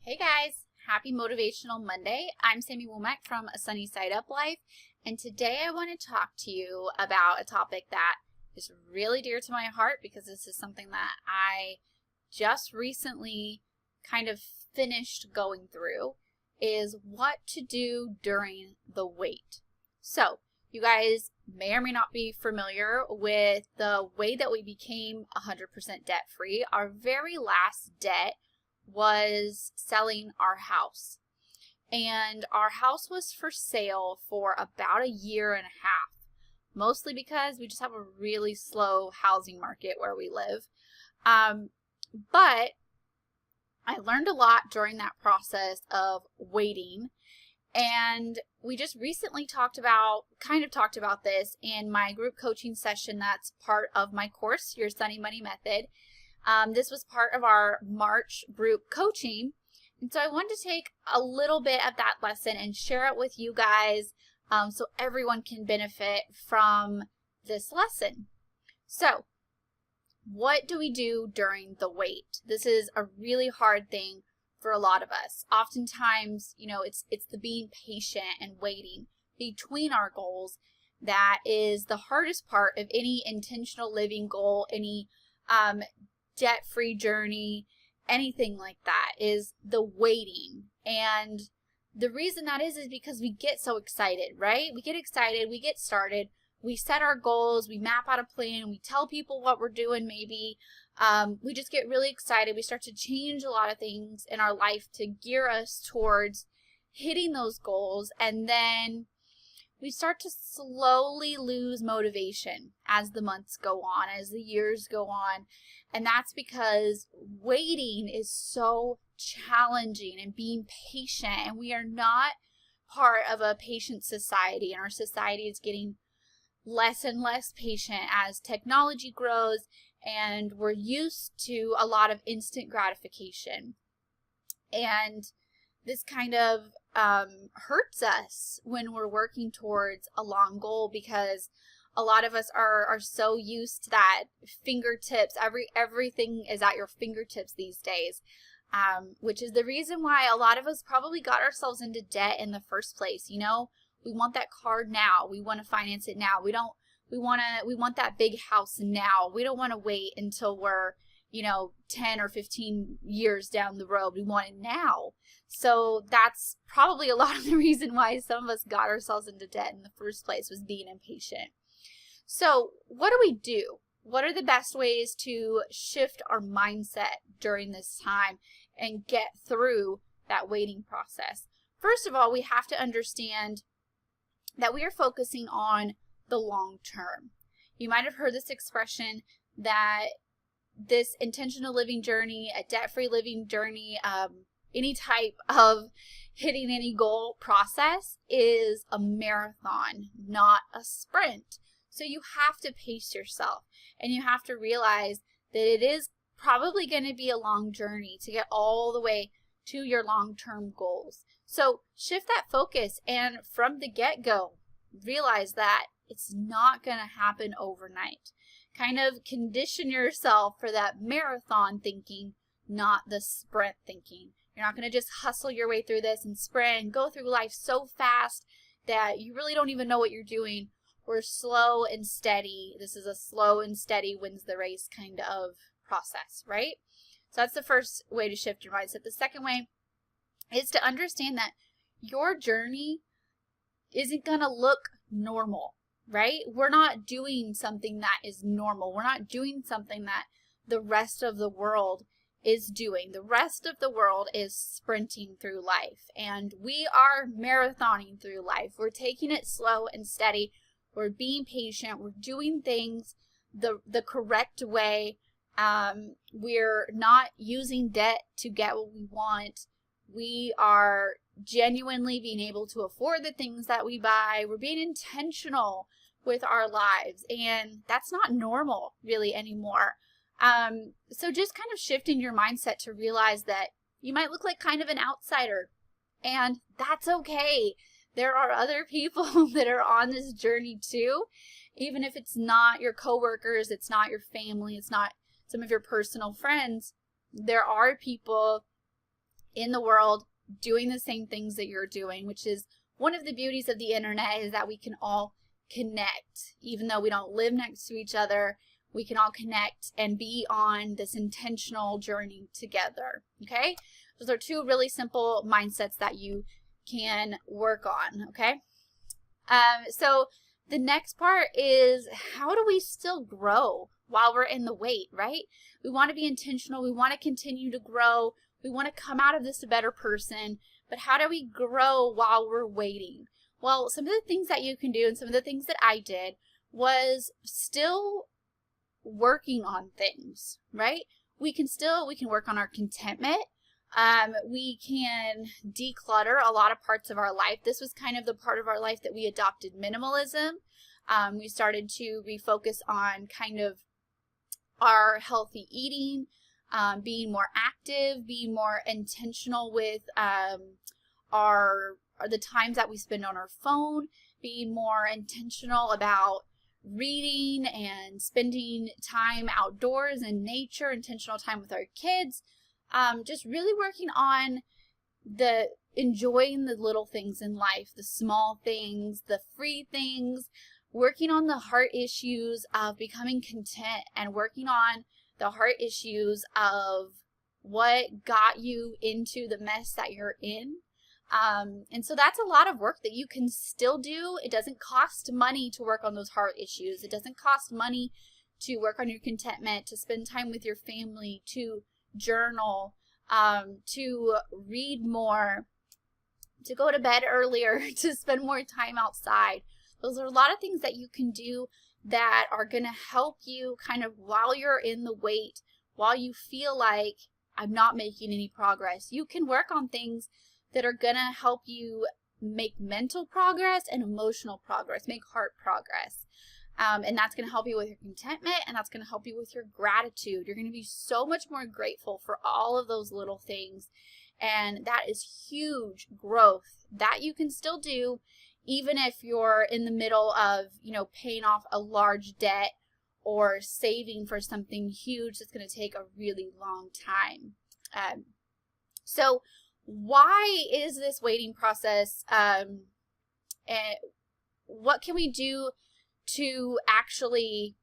Hey guys, happy Motivational Monday. I'm Sami Womack from A Sunny Side Up Life, and today I want to talk to you about a topic that is really dear to my heart because this is something that I just recently kind of finished going through, is what to do during the wait. So, you guys may or may not be familiar with the way that we became 100% debt-free. Our very last debt was selling our house, and our house was for sale for about a year and a half, mostly because we just have a really slow housing market where we live. But I learned a lot during that process of waiting, and we just recently talked about this in my group coaching session that's part of my course, Your Sunny Money Method. This was part of our March group coaching, and so I wanted to take a little bit of that lesson and share it with you guys so everyone can benefit from this lesson. So, what do we do during the wait? This is a really hard thing for a lot of us. Oftentimes, it's the being patient and waiting between our goals that is the hardest part of any intentional living goal, any debt-free journey, anything like that, is the waiting. And the reason that is because we get so excited, right? We get excited, we get started, we set our goals, we map out a plan, we tell people what we're doing maybe. We just get really excited. We start to change a lot of things in our life to gear us towards hitting those goals, and then we start to slowly lose motivation as the months go on, as the years go on. And that's because waiting is so challenging and being patient. And we are not part of a patient society. And our society is getting less and less patient as technology grows. And we're used to a lot of instant gratification. And this kind of hurts us when we're working towards a long goal, because a lot of us are so used to that fingertips. Everything is at your fingertips these days, which is the reason why a lot of us probably got ourselves into debt in the first place. We want that car now. We want to finance it now. We want that big house now. We don't want to wait until we're 10 or 15 years down the road. We want it now. So that's probably a lot of the reason why some of us got ourselves into debt in the first place, was being impatient. So what do we do? What are the best ways to shift our mindset during this time and get through that waiting process? First of all, we have to understand that we are focusing on the long term. You might have heard this expression that this intentional living journey, a debt-free living journey, any type of hitting any goal process is a marathon, not a sprint. So you have to pace yourself, and you have to realize that it is probably going to be a long journey to get all the way to your long-term goals. So shift that focus, and from the get-go, realize that it's not going to happen overnight. Kind of condition yourself for that marathon thinking, not the sprint thinking. You're not going to just hustle your way through this and sprint and go through life so fast that you really don't even know what you're doing. We're slow and steady. This is a slow and steady wins the race kind of process, right? So that's the first way to shift your mindset. The second way is to understand that your journey isn't going to look normal, right? We're not doing something that is normal. We're not doing something that the rest of the world is doing. The rest of the world is sprinting through life, and we are marathoning through life. We're taking it slow and steady. We're being patient. We're doing things the correct way. We're not using debt to get what we want. We are genuinely being able to afford the things that we buy. We're being intentional with our lives, and that's not normal really anymore. So just kind of shifting your mindset to realize that you might look like kind of an outsider, and that's okay. There are other people that are on this journey too, even if it's not your coworkers, it's not your family, it's not some of your personal friends. There are people in the world doing the same things that you're doing, which is one of the beauties of the internet, is that we can all connect. Even though we don't live next to each other, we can all connect and be on this intentional journey together, okay? Those are two really simple mindsets that you can work on, okay? So the next part is, how do we still grow while we're in the wait, right? We want to be intentional. We want to continue to grow. We want to come out of this a better person. But how do we grow while we're waiting? Well, some of the things that you can do and some of the things that I did was still working on things, right? We can work on our contentment. We can declutter a lot of parts of our life. This was kind of the part of our life that we adopted minimalism. We started to refocus on kind of our healthy eating, being more active, being more intentional with the times that we spend on our phone, being more intentional about reading and spending time outdoors in nature, intentional time with our kids, just really working on enjoying the little things in life, the small things, the free things, working on the heart issues of becoming content, and working on the heart issues of what got you into the mess that you're in. And so that's a lot of work that you can still do. It doesn't cost money to work on those heart issues. It doesn't cost money to work on your contentment, to spend time with your family, to journal, to read more, to go to bed earlier, to spend more time outside. Those are a lot of things that you can do that are going to help you kind of while you're in the wait, while you feel like I'm not making any progress. You can work on things that are going to help you make mental progress and emotional progress, make heart progress. And that's going to help you with your contentment, and that's going to help you with your gratitude. You're going to be so much more grateful for all of those little things. And that is huge growth that you can still do, even if you're in the middle of, paying off a large debt or saving for something huge that's going to take a really long time. So why is this waiting process, and what can we do to actually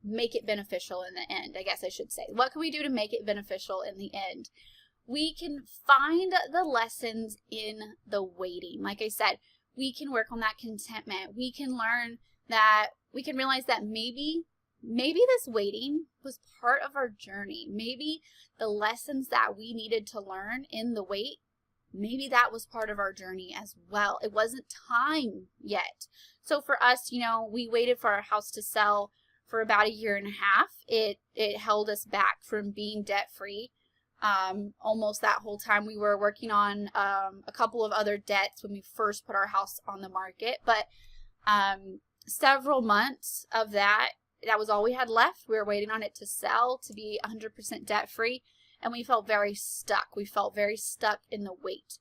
make it beneficial in the end? I guess I should say, what can we do to make it beneficial in the end? We can find the lessons in the waiting. Like I said, we can work on that contentment. We can learn that, we can realize that maybe this waiting was part of our journey. Maybe the lessons that we needed to learn in the wait, maybe that was part of our journey as well. It wasn't time yet. So for us, we waited for our house to sell for about 1.5 years. It held us back from being debt-free. Almost that whole time. We were working on a couple of other debts when we first put our house on the market, but several months of that was all we had left. We were waiting on it to sell, to be 100% debt-free, and we felt very stuck. We felt very stuck in the wait.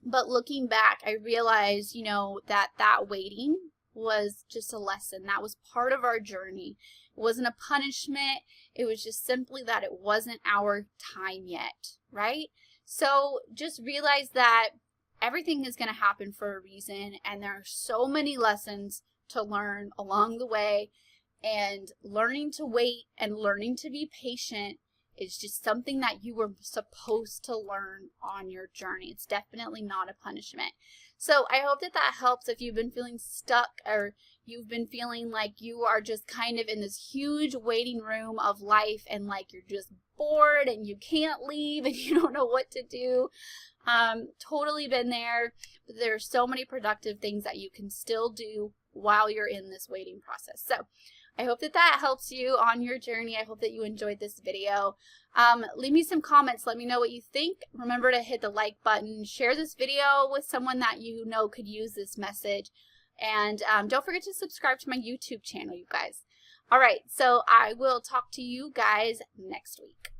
But looking back, I realized, that waiting was just a lesson. That was part of our journey. It wasn't a punishment. It was just simply that it wasn't our time yet, right? So just realize that everything is going to happen for a reason, and there are so many lessons to learn along the way, and learning to wait and learning to be patient is just something that you were supposed to learn on your journey. It's definitely not a punishment. So I hope that helps if you've been feeling stuck, or you've been feeling like you are just kind of in this huge waiting room of life, and like you're just bored and you can't leave and you don't know what to do. Totally been there. But there are so many productive things that you can still do while you're in this waiting process. So I hope that helps you on your journey. I hope that you enjoyed this video. Leave me some comments. Let me know what you think. Remember to hit the like button. Share this video with someone that you know could use this message. And don't forget to subscribe to my YouTube channel, you guys. All right, so I will talk to you guys next week.